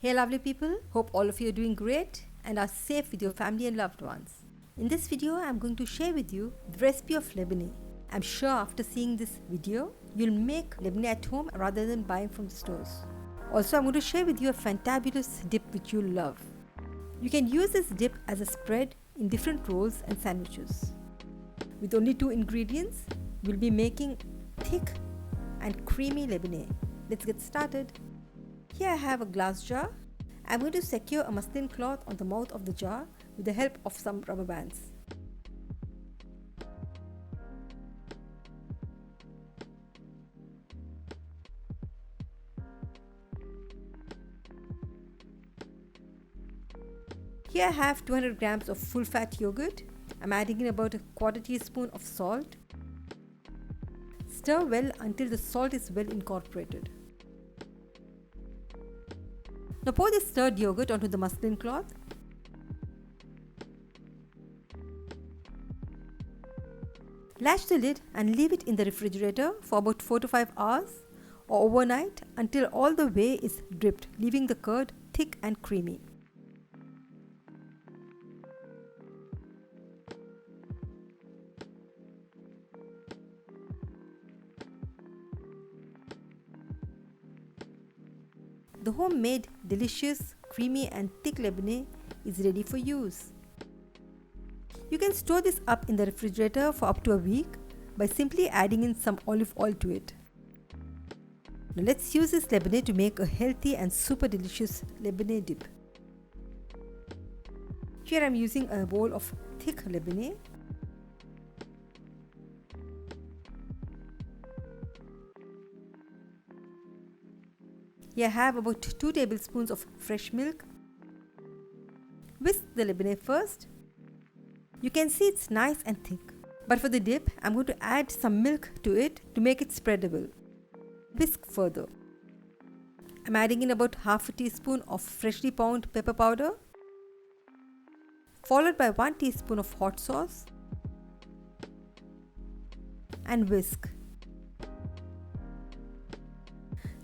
Hey lovely people, hope all of you are doing great and are safe with your family and loved ones. In this video, I am going to share with you the recipe of labneh. I'm sure after seeing this video, you'll make labneh at home rather than buying from the stores. Also, I'm going to share with you a fantabulous dip which you'll love. You can use this dip as a spread in different rolls and sandwiches. With only 2 ingredients, we'll be making thick and creamy labneh. Let's get started. Here I have a glass jar. I'm going to secure a muslin cloth on the mouth of the jar with the help of some rubber bands. Here I have 200 grams of full fat yogurt. I'm adding in about a quarter teaspoon of salt. Stir well until the salt is well incorporated. Now pour the stirred yogurt onto the muslin cloth. Latch the lid and leave it in the refrigerator for about 4 to 5 hours or overnight until all the whey is dripped, leaving the curd thick and creamy. The homemade, delicious, creamy and thick labneh is ready for use. You can store this up in the refrigerator for up to a week by simply adding in some olive oil to it. Now let's use this labneh to make a healthy and super delicious labneh dip. Here I am using a bowl of thick labneh. Here I have about 2 tablespoons of fresh milk. Whisk the labneh first. You can see it's nice and thick. But for the dip, I'm going to add some milk to it to make it spreadable. Whisk further. I'm adding in about half a teaspoon of freshly pounded pepper powder, followed by 1 teaspoon of hot sauce, and whisk.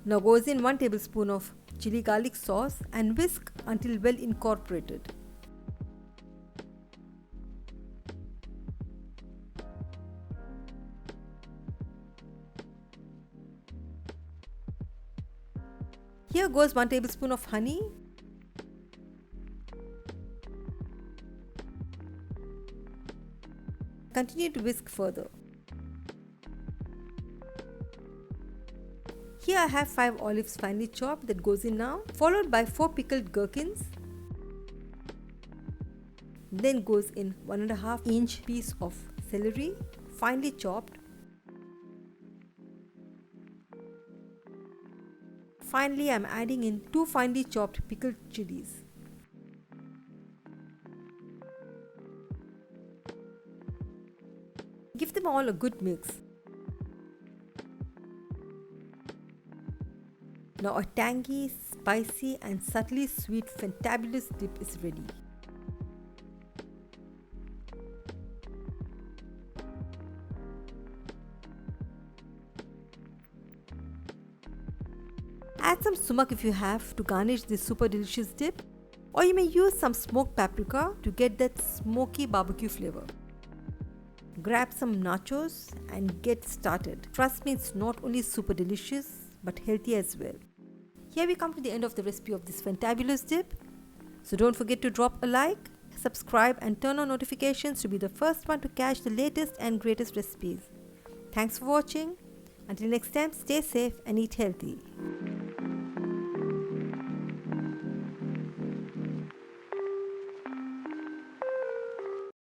Now goes in 1 tablespoon of chili garlic sauce and whisk until well incorporated. Here goes 1 tablespoon of honey. Continue to whisk further. Here I have 5 olives finely chopped that goes in now, followed by 4 pickled gherkins. Then goes in 1.5 inch piece of celery, finely chopped. Finally, I am adding in 2 finely chopped pickled chilies. Give them all a good mix. Now a tangy, spicy and subtly sweet fantabulous dip is ready. Add some sumac if you have to garnish this super delicious dip, or you may use some smoked paprika to get that smoky barbecue flavor. Grab some nachos and get started. Trust me, it's not only super delicious but healthy as well. Here we come to the end of the recipe of this fantabulous dip. So don't forget to drop a like, subscribe and turn on notifications to be the first one to catch the latest and greatest recipes. Thanks for watching. Until next time, stay safe and eat healthy.